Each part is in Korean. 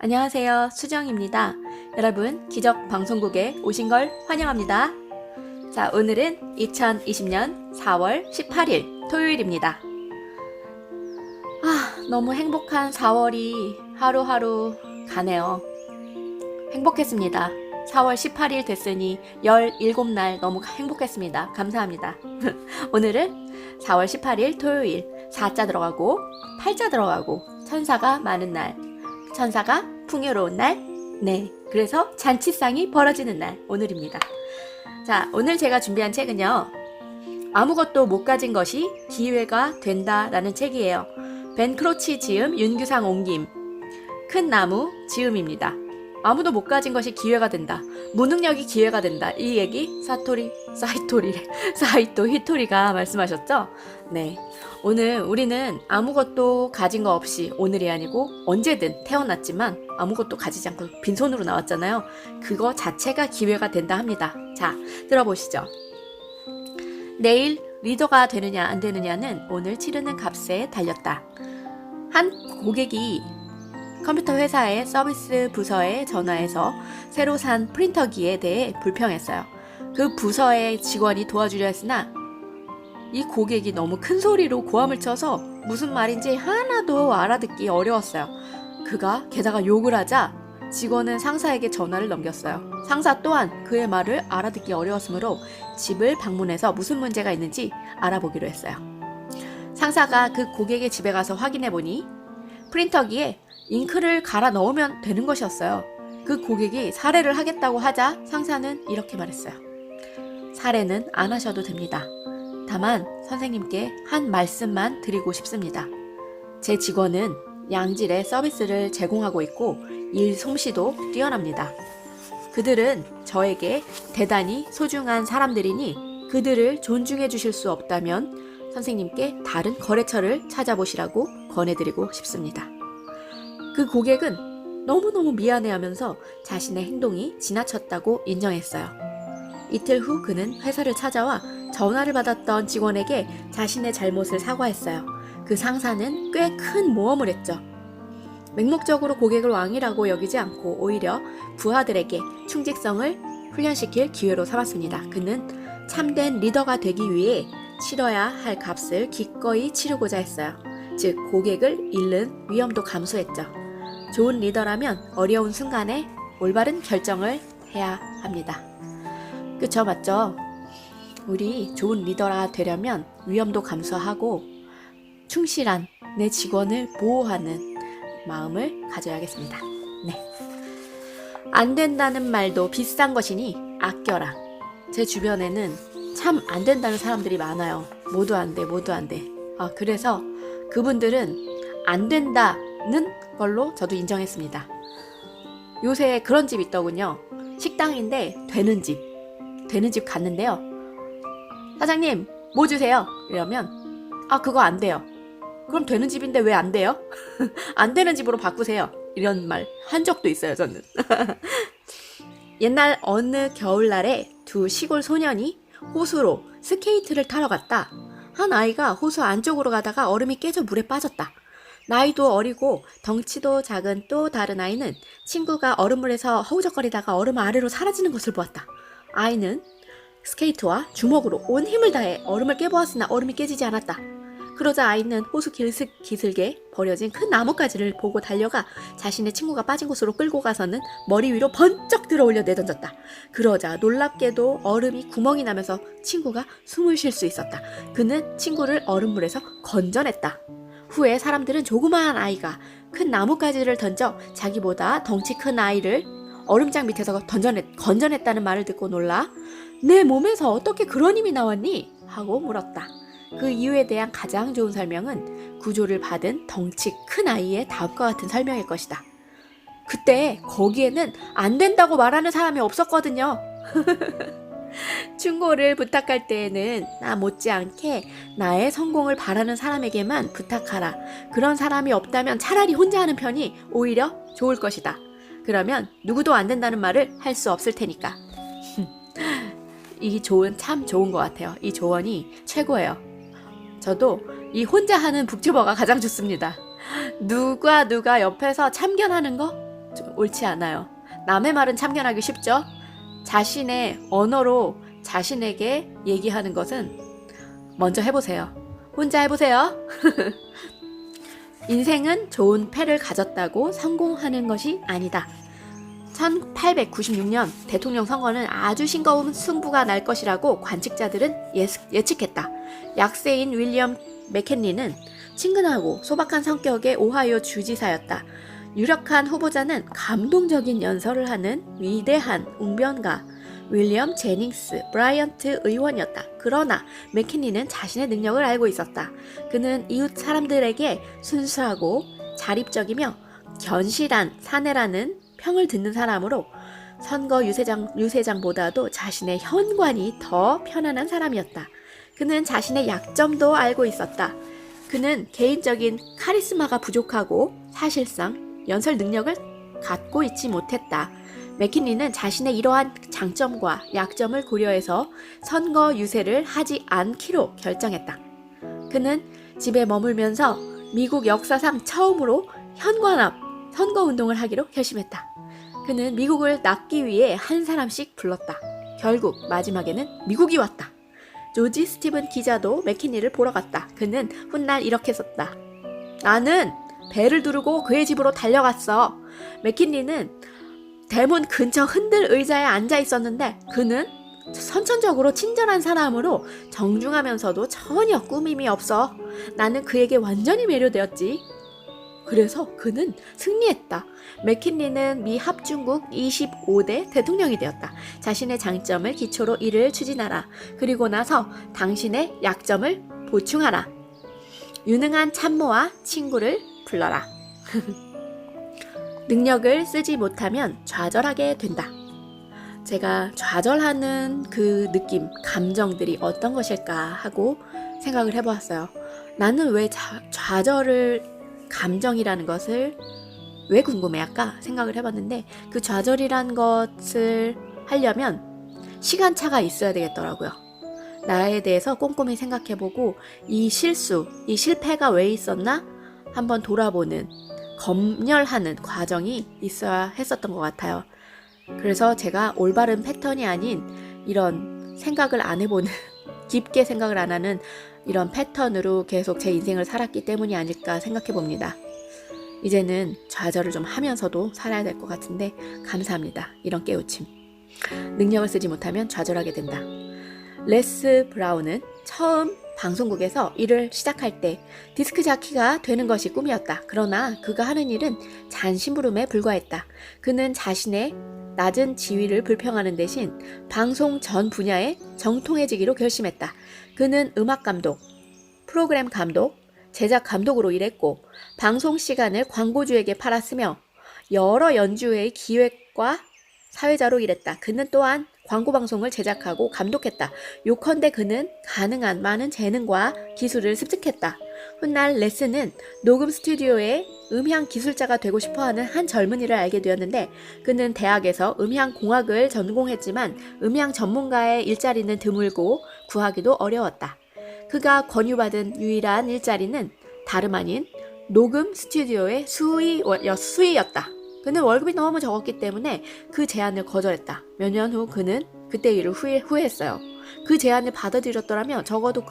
안녕하세요. 수정입니다. 여러분, 기적 방송국에 오신 걸 환영합니다. 자, 오늘은 2020년 4월 18일 토요일입니다. 너무 행복한 4월이 하루하루 가네요. 행복했습니다. 4월 18일 됐으니 17날 너무 행복했습니다. 감사합니다. 오늘은 4월 18일 토요일 4자 들어가고 8자 들어가고 천사가 많은 날, 천사가 풍요로운 날, 네, 그래서 잔치상이 벌어지는 날, 오늘입니다. 자, 오늘 제가 준비한 책은요, 아무것도 못 가진 것이 기회가 된다라는 책이에요. 벤 크로치 지음, 윤규상 옮김, 큰 나무 지음입니다. 아무도 못 가진 것이 기회가 된다. 무능력이 기회가 된다. 이 얘기 사이토 히토리가 말씀하셨죠? 네. 오늘 우리는 아무것도 가진 거 없이, 오늘이 아니고 언제든 태어났지만 아무것도 가지지 않고 빈손으로 나왔잖아요. 그거 자체가 기회가 된다 합니다. 자, 들어보시죠. 내일 리더가 되느냐 안 되느냐는 오늘 치르는 값에 달렸다. 한 고객이 컴퓨터 회사의 서비스 부서에 전화해서 새로 산 프린터기에 대해 불평했어요. 그 부서의 직원이 도와주려 했으나 이 고객이 너무 큰 소리로 고함을 쳐서 무슨 말인지 하나도 알아듣기 어려웠어요. 그가 게다가 욕을 하자 직원은 상사에게 전화를 넘겼어요. 상사 또한 그의 말을 알아듣기 어려웠으므로 집을 방문해서 무슨 문제가 있는지 알아보기로 했어요. 상사가 그 고객의 집에 가서 확인해 보니 프린터기에 잉크를 갈아 넣으면 되는 것이었어요. 그 고객이 사례를 하겠다고 하자 상사는 이렇게 말했어요. 사례는 안 하셔도 됩니다. 다만 선생님께 한 말씀만 드리고 싶습니다. 제 직원은 양질의 서비스를 제공하고 있고 일 솜씨도 뛰어납니다. 그들은 저에게 대단히 소중한 사람들이니 그들을 존중해 주실 수 없다면 선생님께 다른 거래처를 찾아보시라고 권해드리고 싶습니다. 그 고객은 너무너무 미안해하면서 자신의 행동이 지나쳤다고 인정했어요. 이틀 후 그는 회사를 찾아와 전화를 받았던 직원에게 자신의 잘못을 사과했어요. 그 상사는 꽤 큰 모험을 했죠. 맹목적으로 고객을 왕이라고 여기지 않고 오히려 부하들에게 충직성을 훈련시킬 기회로 삼았습니다. 그는 참된 리더가 되기 위해 치러야 할 값을 기꺼이 치르고자 했어요. 즉 고객을 잃는 위험도 감수했죠. 좋은 리더라면 어려운 순간에 올바른 결정을 해야 합니다. 그쵸, 맞죠? 우리 좋은 리더가 되려면 위험도 감수하고 충실한 내 직원을 보호하는 마음을 가져야겠습니다. 네. 안 된다는 말도 비싼 것이니 아껴라. 제 주변에는 참 안 된다는 사람들이 많아요. 모두 안 돼. 그래서 그분들은 안 된다는 걸로 저도 인정했습니다. 요새 그런 집 있더군요. 식당인데 되는 집 갔는데요. 사장님 뭐 주세요? 이러면 그거 안 돼요. 그럼 되는 집인데 왜 안 돼요? 안 되는 집으로 바꾸세요. 이런 말 한 적도 있어요, 저는. 옛날 어느 겨울날에 두 시골 소년이 호수로 스케이트를 타러 갔다. 한 아이가 호수 안쪽으로 가다가 얼음이 깨져 물에 빠졌다. 나이도 어리고 덩치도 작은 또 다른 아이는 친구가 얼음물에서 허우적거리다가 얼음 아래로 사라지는 것을 보았다. 아이는 스케이트와 주먹으로 온 힘을 다해 얼음을 깨보았으나 얼음이 깨지지 않았다. 그러자 아이는 호수 기슭에 버려진 큰 나뭇가지를 보고 달려가 자신의 친구가 빠진 곳으로 끌고 가서는 머리 위로 번쩍 들어올려 내던졌다. 그러자 놀랍게도 얼음이 구멍이 나면서 친구가 숨을 쉴 수 있었다. 그는 친구를 얼음물에서 건져냈다. 후에 사람들은 조그마한 아이가 큰 나뭇가지를 던져 자기보다 덩치 큰 아이를 얼음장 밑에서 건져냈다는 말을 듣고 놀라 내 몸에서 어떻게 그런 힘이 나왔니? 하고 물었다. 그 이유에 대한 가장 좋은 설명은 구조를 받은 덩치 큰 아이의 다음과 같은 설명일 것이다. 그때 거기에는 안 된다고 말하는 사람이 없었거든요. 충고를 부탁할 때에는 나 못지않게 나의 성공을 바라는 사람에게만 부탁하라. 그런 사람이 없다면 차라리 혼자 하는 편이 오히려 좋을 것이다. 그러면 누구도 안 된다는 말을 할 수 없을 테니까. 이 조언 참 좋은 것 같아요. 이 조언이 최고예요. 저도 이 혼자 하는 북튜버가 가장 좋습니다. 누가 옆에서 참견하는 거 옳지 않아요. 남의 말은 참견하기 쉽죠? 자신의 언어로 자신에게 얘기하는 것은 먼저 해보세요. 혼자 해보세요. 인생은 좋은 패를 가졌다고 성공하는 것이 아니다. 1896년 대통령 선거는 아주 싱거운 승부가 날 것이라고 관측자들은 예측했다. 약세인 윌리엄 맥켄리는 친근하고 소박한 성격의 오하이오 주지사였다. 유력한 후보자는 감동적인 연설을 하는 위대한 웅변가 윌리엄 제닝스 브라이언트 의원이었다. 그러나 맥킨리는 자신의 능력을 알고 있었다. 그는 이웃 사람들에게 순수하고 자립적이며 견실한 사내라는 평을 듣는 사람으로 선거 유세장보다도 자신의 현관이 더 편안한 사람이었다. 그는 자신의 약점도 알고 있었다. 그는 개인적인 카리스마가 부족하고 사실상 연설 능력을 갖고 있지 못했다. 맥킨리는 자신의 이러한 장점과 약점을 고려해서 선거 유세를 하지 않기로 결정했다. 그는 집에 머물면서 미국 역사상 처음으로 현관 앞 선거운동을 하기로 결심했다. 그는 미국을 낫기 위해 한 사람씩 불렀다. 결국 마지막에는 미국이 왔다. 조지 스티븐 기자도 맥킨리를 보러 갔다. 그는 훗날 이렇게 썼다. 나는 배를 두르고 그의 집으로 달려갔어. 맥킨리는 대문 근처 흔들 의자에 앉아 있었는데 그는 선천적으로 친절한 사람으로 정중하면서도 전혀 꾸밈이 없어. 나는 그에게 완전히 매료되었지. 그래서 그는 승리했다. 맥킨리는 미 합중국 25대 대통령이 되었다. 자신의 장점을 기초로 일을 추진하라. 그리고 나서 당신의 약점을 보충하라. 유능한 참모와 친구를 불러라. 능력을 쓰지 못하면 좌절하게 된다. 제가 좌절하는 그 느낌, 감정들이 어떤 것일까 하고 생각을 해보았어요. 나는 왜 좌절을 감정이라는 것을 왜 궁금해할까 생각을 해봤는데 그 좌절이란 것을 하려면 시간차가 있어야 되겠더라고요. 나에 대해서 꼼꼼히 생각해보고 이 실수, 이 실패가 왜 있었나 한번 돌아보는, 검열하는 과정이 있어야 했었던 것 같아요. 그래서 제가 올바른 패턴이 아닌 이런 생각을 안 해보는 깊게 생각을 안 하는 이런 패턴으로 계속 제 인생을 살았기 때문이 아닐까 생각해 봅니다. 이제는 좌절을 좀 하면서도 살아야 될 것 같은데 감사합니다. 이런 깨우침. 능력을 쓰지 못하면 좌절하게 된다. 레스 브라운은 처음 방송국에서 일을 시작할 때 디스크 자키가 되는 것이 꿈이었다. 그러나 그가 하는 일은 잔심부름에 불과했다. 그는 자신의 낮은 지위를 불평하는 대신 방송 전 분야에 정통해지기로 결심했다. 그는 음악 감독, 프로그램 감독, 제작 감독으로 일했고 방송 시간을 광고주에게 팔았으며 여러 연주회의 기획과 사회자로 일했다. 그는 또한 광고 방송을 제작하고 감독했다. 요컨대 그는 가능한 많은 재능과 기술을 습득했다. 훗날 레스는 녹음 스튜디오의 음향 기술자가 되고 싶어하는 한 젊은이를 알게 되었는데 그는 대학에서 음향공학을 전공했지만 음향 전문가의 일자리는 드물고 구하기도 어려웠다. 그가 권유받은 유일한 일자리는 다름 아닌 녹음 스튜디오의 수의였다. 그는 월급이 너무 적었기 때문에 그 제안을 거절했다. 몇 년 후 그는 그때 일을 후회했어요. 그 제안을 받아들였더라면 적어도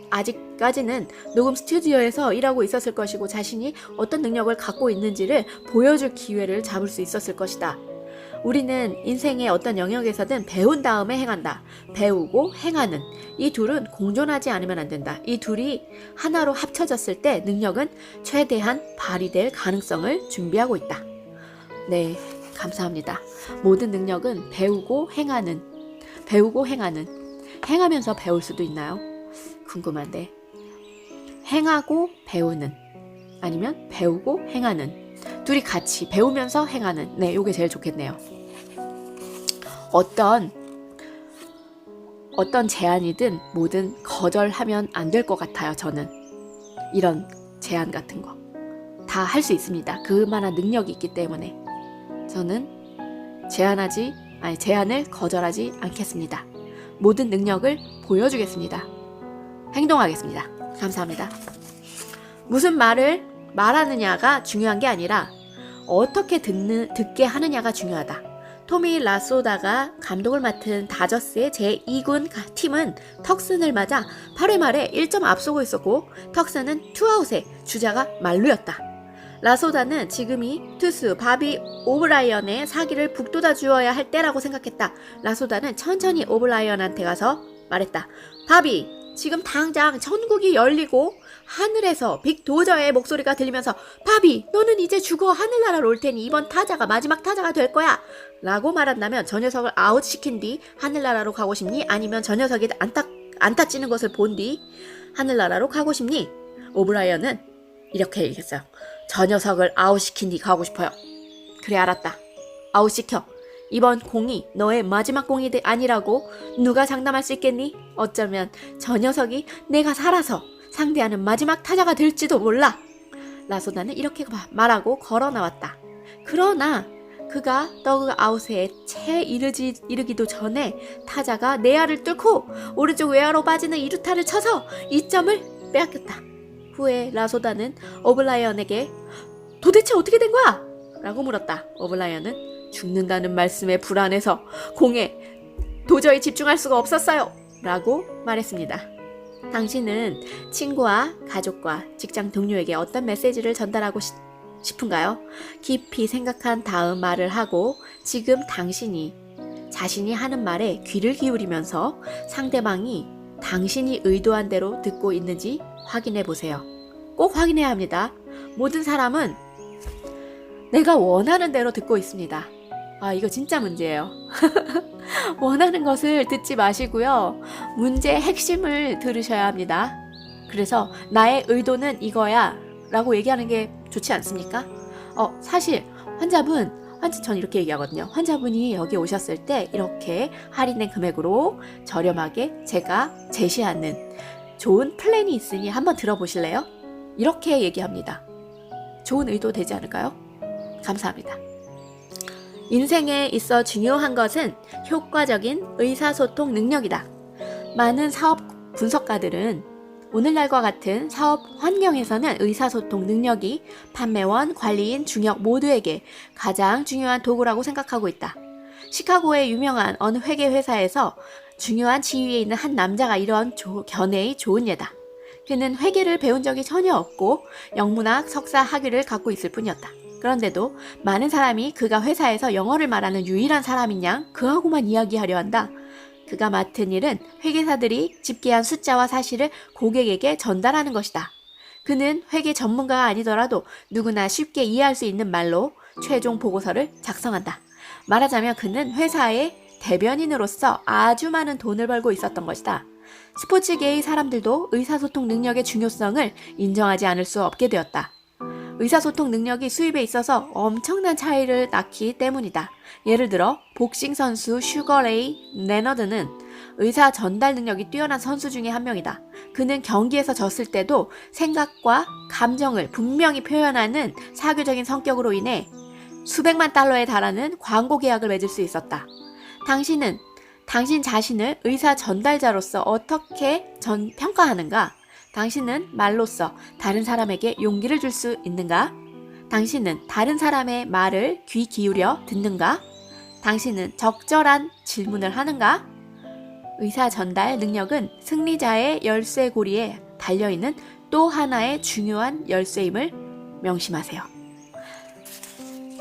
아직까지는 녹음 스튜디오에서 일하고 있었을 것이고 자신이 어떤 능력을 갖고 있는지를 보여줄 기회를 잡을 수 있었을 것이다. 우리는 인생의 어떤 영역에서든 배운 다음에 행한다. 배우고 행하는 이 둘은 공존하지 않으면 안 된다. 이 둘이 하나로 합쳐졌을 때 능력은 최대한 발휘될 가능성을 준비하고 있다. 네, 감사합니다. 모든 능력은 배우고 행하는, 행하면서 배울 수도 있나요? 궁금한데. 행하고 배우는, 아니면 배우고 행하는, 둘이 같이 배우면서 행하는, 네, 요게 제일 좋겠네요. 어떤 제안이든 뭐든 거절하면 안 될 것 같아요. 저는 이런 제안 같은 거 다 할 수 있습니다. 그만한 능력이 있기 때문에 저는 제안을 거절하지 않겠습니다. 모든 능력을 보여주겠습니다. 행동하겠습니다. 감사합니다. 무슨 말을 말하느냐가 중요한 게 아니라 어떻게 듣게 하느냐가 중요하다. 토미 라소다가 감독을 맡은 다저스의 제2군 팀은 턱슨을 맞아 8회 말에 1점 앞서고 있었고 턱슨은 투아웃에 주자가 만루였다. 라소다는 지금이 투수 바비 오브라이언의 사기를 북돋아 주어야 할 때라고 생각했다. 라소다는 천천히 오브라이언한테 가서 말했다. 바비, 지금 당장 천국이 열리고 하늘에서 빅도저의 목소리가 들리면서 바비, 너는 이제 죽어 하늘나라로 올 테니 이번 타자가 마지막 타자가 될 거야 라고 말한다면 저 녀석을 아웃시킨 뒤 하늘나라로 가고 싶니? 아니면 저 녀석이 안타 찌는 것을 본 뒤 하늘나라로 가고 싶니? 오브라이언은 이렇게 얘기했어요. 저 녀석을 아웃시킨 뒤 가고 싶어요. 그래, 알았다. 아웃시켜. 이번 공이 너의 마지막 공이 아니라고 누가 장담할 수 있겠니? 어쩌면 저 녀석이 내가 살아서 상대하는 마지막 타자가 될지도 몰라. 라소다는 이렇게 말하고 걸어 나왔다. 그러나 그가 더그 아웃에 채 이르기도 전에 타자가 내야를 뚫고 오른쪽 외야로 빠지는 2루타를 쳐서 2점을 빼앗겼다. 후에 라소다는 오블라이언에게 도대체 어떻게 된 거야? 라고 물었다. 오블라이언은 죽는다는 말씀에 불안해서 공에 도저히 집중할 수가 없었어요 라고 말했습니다. 당신은 친구와 가족과 직장 동료에게 어떤 메시지를 전달하고 싶은가요? 깊이 생각한 다음 말을 하고 지금 당신이 자신이 하는 말에 귀를 기울이면서 상대방이 당신이 의도한 대로 듣고 있는지 확인해 보세요. 꼭 확인해야 합니다. 모든 사람은 내가 원하는 대로 듣고 있습니다. 이거 진짜 문제예요. 원하는 것을 듣지 마시고요. 문제의 핵심을 들으셔야 합니다. 그래서 나의 의도는 이거야 라고 얘기하는 게 좋지 않습니까? 사실 전 이렇게 얘기하거든요. 환자분이 여기 오셨을 때 이렇게 할인된 금액으로 저렴하게 제가 제시하는 좋은 플랜이 있으니 한번 들어보실래요? 이렇게 얘기합니다. 좋은 의도 되지 않을까요? 감사합니다. 인생에 있어 중요한 것은 효과적인 의사소통 능력이다. 많은 사업 분석가들은 오늘날과 같은 사업 환경에서는 의사소통 능력이 판매원, 관리인, 중역 모두에게 가장 중요한 도구라고 생각하고 있다. 시카고의 유명한 어느 회계 회사에서 중요한 지위에 있는 한 남자가 이런 견해의 좋은 예다. 그는 회계를 배운 적이 전혀 없고 영문학 석사 학위를 갖고 있을 뿐이었다. 그런데도 많은 사람이 그가 회사에서 영어를 말하는 유일한 사람인 양 그하고만 이야기하려 한다. 그가 맡은 일은 회계사들이 집계한 숫자와 사실을 고객에게 전달하는 것이다. 그는 회계 전문가가 아니더라도 누구나 쉽게 이해할 수 있는 말로 최종 보고서를 작성한다. 말하자면 그는 회사의 대변인으로서 아주 많은 돈을 벌고 있었던 것이다. 스포츠계의 사람들도 의사소통 능력의 중요성을 인정하지 않을 수 없게 되었다. 의사소통 능력이 수입에 있어서 엄청난 차이를 낳기 때문이다. 예를 들어 복싱 선수 슈거레이 레너드는 의사 전달 능력이 뛰어난 선수 중에 한 명이다. 그는 경기에서 졌을 때도 생각과 감정을 분명히 표현하는 사교적인 성격으로 인해 수백만 달러에 달하는 광고 계약을 맺을 수 있었다. 당신은 당신 자신을 의사 전달자로서 어떻게 평가하는가? 당신은 말로써 다른 사람에게 용기를 줄 수 있는가? 당신은 다른 사람의 말을 귀 기울여 듣는가? 당신은 적절한 질문을 하는가? 의사 전달 능력은 승리자의 열쇠고리에 달려있는 또 하나의 중요한 열쇠임을 명심하세요.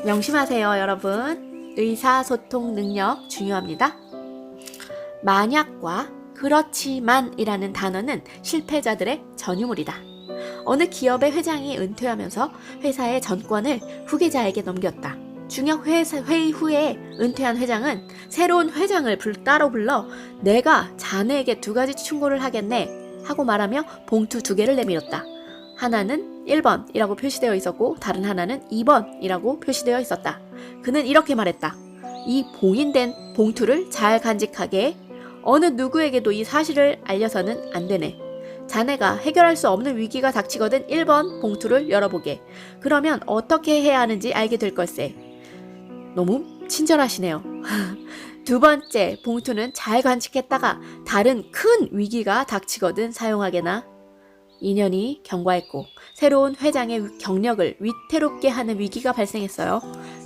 명심하세요, 여러분. 의사소통 능력 중요합니다. 만약과 그렇지만이라는 단어는 실패자들의 전유물이다. 어느 기업의 회장이 은퇴하면서 회사의 전권을 후계자에게 넘겼다. 중역 회의 후에 은퇴한 회장은 새로운 회장을 따로 불러 내가 자네에게 2가지 충고를 하겠네 하고 말하며 봉투 2개를 내밀었다. 하나는 1번이라고 표시되어 있었고 다른 하나는 2번이라고 표시되어 있었다. 그는 이렇게 말했다. 이 봉인된 봉투를 잘 간직하게 어느 누구에게도 이 사실을 알려서는 안 되네. 자네가 해결할 수 없는 위기가 닥치거든 1번 봉투를 열어보게. 그러면 어떻게 해야 하는지 알게 될 걸세. 너무 친절하시네요. 2번째 봉투는 잘 간직했다가 다른 큰 위기가 닥치거든 사용하게나. 인연이 경과했고 새로운 회장의 경력을 위태롭게 하는 위기가 발생했어요.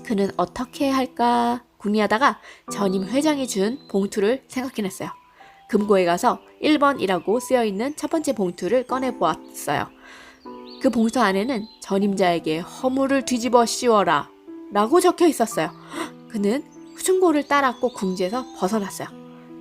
그는 어떻게 할까 궁리하다가 전임 회장이 준 봉투를 생각해냈어요. 금고에 가서 1번이라고 쓰여있는 첫 번째 봉투를 꺼내보았어요. 그 봉투 안에는 전임자에게 허물을 뒤집어 씌워라 라고 적혀 있었어요. 그는 충고를 따랐고 궁지에서 벗어났어요.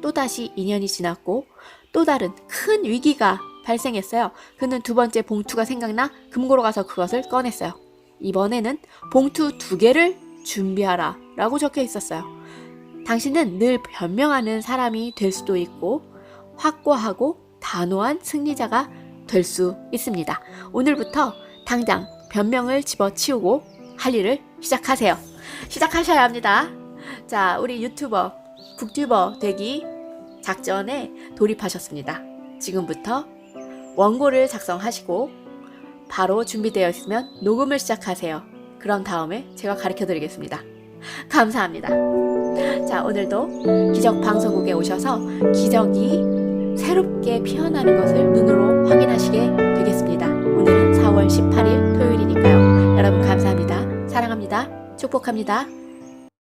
또다시 2년이 지났고 또 다른 큰 위기가 발생했어요. 그는 두 번째 봉투가 생각나 금고로 가서 그것을 꺼냈어요. 이번에는 봉투 2개를 준비하라 라고 적혀 있었어요. 당신은 늘 변명하는 사람이 될 수도 있고 확고하고 단호한 승리자가 될 수 있습니다. 오늘부터 당장 변명을 집어치우고 할 일을 시작하세요. 시작하셔야 합니다. 자, 우리 유튜버, 북튜버 되기 작전에 돌입하셨습니다. 지금부터 원고를 작성하시고 바로 준비되어 있으면 녹음을 시작하세요. 그런 다음에 제가 가르쳐 드리겠습니다. 감사합니다. 자, 오늘도 기적 방송국에 오셔서 기적이 새롭게 피어나는 것을 눈으로 확인하시게 되겠습니다. 오늘은 4월 18일 토요일이니까요. 여러분 감사합니다. 사랑합니다. 축복합니다.